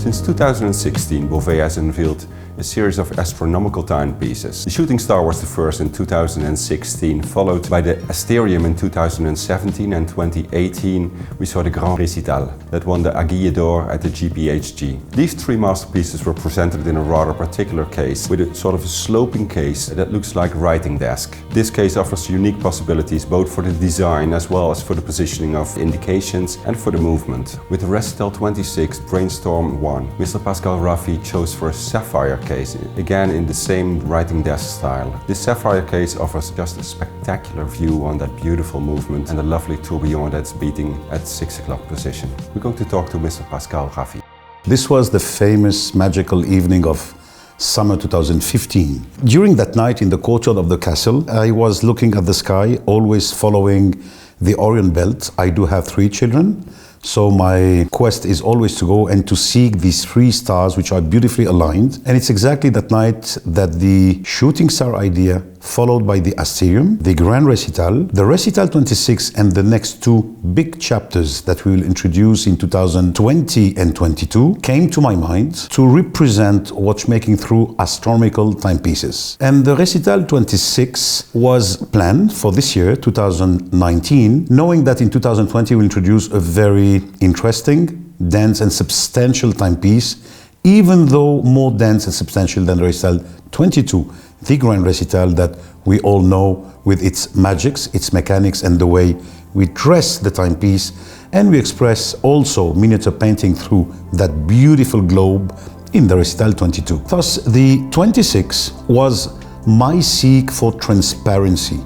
Since 2016, Bovet has unveiled a series of astronomical timepieces. The shooting star was the first in 2016, followed by the Asterium in 2017, and 2018 we saw the Grand Recital that won the Aiguille d'Or at the GPHG. These three masterpieces were presented in a rather particular case, with a sort of a sloping case that looks like a writing desk. This case offers unique possibilities both for the design as well as for the positioning of indications and for the movement. With the Recital 26 Brainstorm One, Mr. Pascal Raffy chose for a sapphire case, again in the same writing desk style. This sapphire case offers just a spectacular view on that beautiful movement and a lovely tourbillon that's beating at 6 o'clock position. We're going to talk to Mr. Pascal Raffy. This was the famous magical evening of summer 2015. During that night in the courtyard of the castle, I was looking at the sky, always following the Orion belt. I do have 3 children. So my quest is always to go and to seek these 3 stars which are beautifully aligned. And it's exactly that night that the shooting star idea, followed by the Asterium, the Grand Recital, the Recital 26, and the next 2 big chapters that we will introduce in 2020 and 22 came to my mind to represent watchmaking through astronomical timepieces. And the Recital 26 was planned for this year, 2019, knowing that in 2020 we'll introduce a very interesting, dense and substantial timepiece, even though more dense and substantial than the Recital 22, the Grand Recital that we all know with its magics, its mechanics, and the way we dress the timepiece, and we express also miniature painting through that beautiful globe in the Recital 22. Thus, the 26 was my seek for transparency.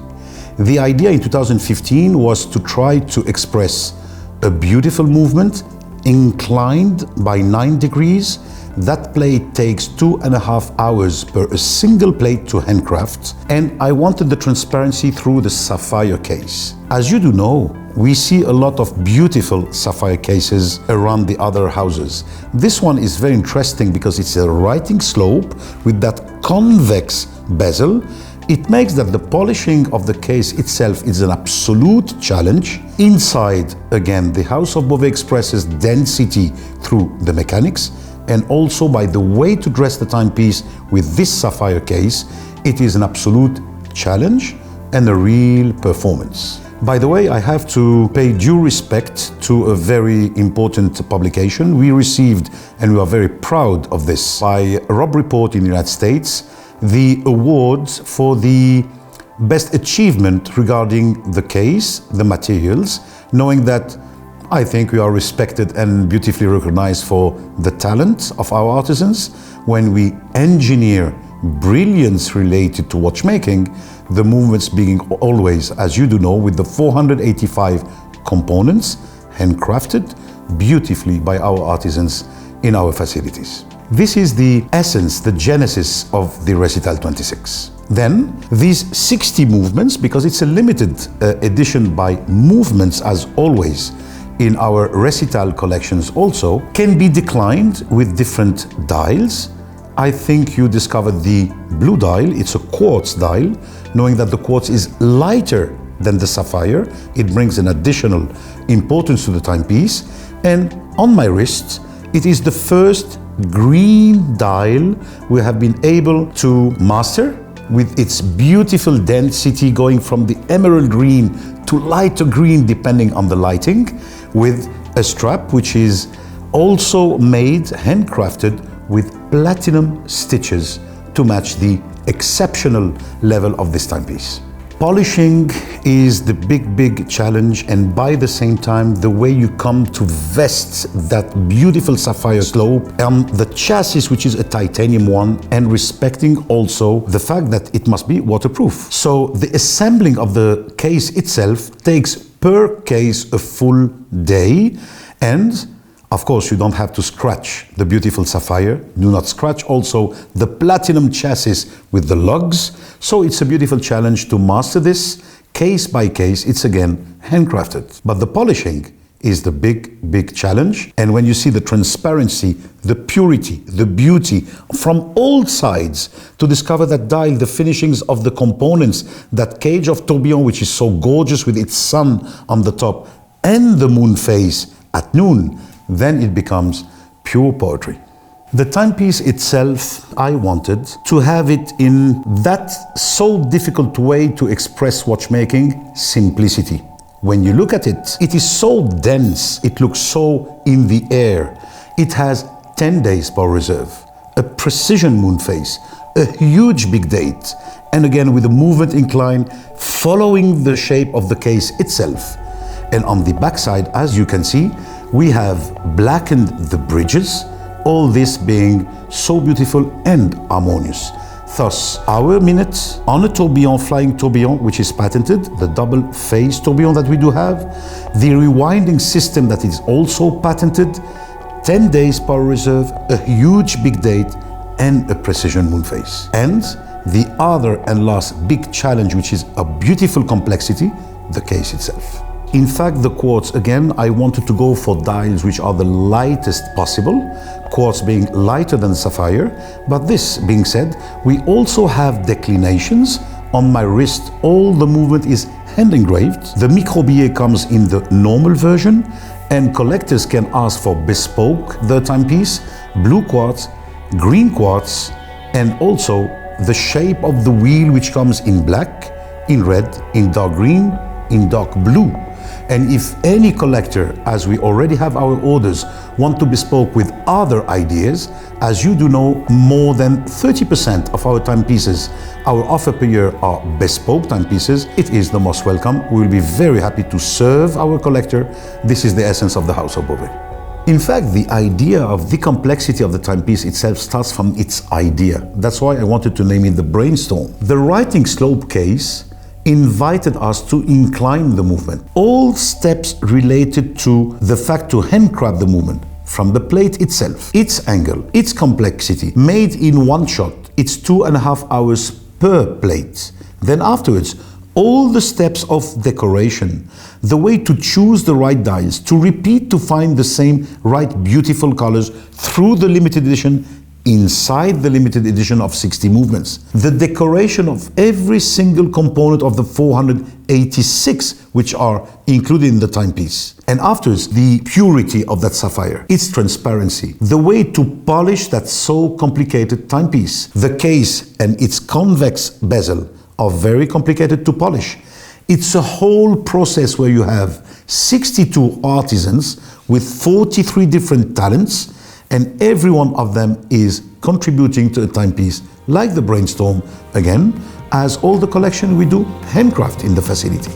The idea in 2015 was to try to express a beautiful movement inclined by 9 degrees. That plate takes 2.5 hours per a single plate to handcraft, and I wanted the transparency through the sapphire case. As you do know, we see a lot of beautiful sapphire cases around the other houses. This one is very interesting because it's a writing slope with that convex bezel. It makes that the polishing of the case itself is an absolute challenge. Inside, again, the House of Bovet expresses density through the mechanics, and also by the way to dress the timepiece with this sapphire case, it is an absolute challenge and a real performance. By the way, I have to pay due respect to a very important publication we received, and we are very proud of this, by Rob Report in the United States, the awards for the best achievement regarding the case, the materials, knowing that I think we are respected and beautifully recognized for the talent of our artisans. When we engineer brilliance related to watchmaking, the movements being always, as you do know, with the 485 components, handcrafted beautifully by our artisans in our facilities. This is the essence, the genesis of the Recital 26. Then, these 60 movements, because it's a limited edition by movements as always in our Recital collections also, can be declined with different dials. I think you discovered the blue dial. It's a quartz dial, knowing that the quartz is lighter than the sapphire. It brings an additional importance to the timepiece. And on my wrist, it is the first green dial we have been able to master, with its beautiful density going from the emerald green to lighter green depending on the lighting, with a strap which is also made, handcrafted with platinum stitches to match the exceptional level of this timepiece. Polishing is the big challenge, and by the same time, the way you come to vest that beautiful sapphire slope on the chassis, which is a titanium one, and respecting also the fact that it must be waterproof. So the assembling of the case itself takes per case a full day, and of course, you don't have to scratch the beautiful sapphire. Do not scratch also the platinum chassis with the lugs. So it's a beautiful challenge to master this. Case by case, it's again handcrafted. But the polishing is the big challenge. And when you see the transparency, the purity, the beauty from all sides, to discover that dial, the finishings of the components, that cage of tourbillon, which is so gorgeous with its sun on the top, and the moon phase at noon, then it becomes pure poetry. The timepiece itself, I wanted to have it in that so difficult way to express watchmaking, simplicity. When you look at it, it is so dense, it looks so in the air. It has 10 days power reserve, a precision moon phase, a huge big date, and again with a movement incline following the shape of the case itself. And on the backside, as you can see, we have blackened the bridges, all this being so beautiful and harmonious. Thus, our minute on a tourbillon, flying tourbillon, which is patented, the double phase tourbillon that we do have, the rewinding system that is also patented, 10 days power reserve, a huge big date, and a precision moon phase. And the other and last big challenge, which is a beautiful complexity, the case itself. In fact, the quartz, again, I wanted to go for dials which are the lightest possible, quartz being lighter than sapphire. But this being said, we also have declinations. On my wrist, all the movement is hand engraved. The microbillet comes in the normal version, and collectors can ask for Bespoke, the timepiece, blue quartz, green quartz, and also the shape of the wheel, which comes in black, in red, in dark green, in dark blue. And if any collector, as we already have our orders, want to bespoke with other ideas, as you do know, more than 30% of our timepieces, our offer per year are bespoke timepieces, it is the most welcome. We will be very happy to serve our collector. This is the essence of the House of Bovet. In fact, the idea of the complexity of the timepiece itself starts from its idea. That's why I wanted to name it the Brainstorm. The writing slope case invited us to incline the movement. All steps related to the fact to handcraft the movement, from the plate itself, its angle, its complexity, made in one shot. It's 2.5 hours per plate. Then afterwards, all the steps of decoration, the way to choose the right dials, to repeat to find the same right beautiful colors through the limited edition, inside the limited edition of 60 movements. The decoration of every single component of the 486 which are included in the timepiece. And afterwards, the purity of that sapphire, its transparency, the way to polish that so complicated timepiece. The case and its convex bezel are very complicated to polish. It's a whole process where you have 62 artisans with 43 different talents, and every one of them is contributing to a timepiece like the Brainstorm, again, as all the collection we do handcraft in the facility.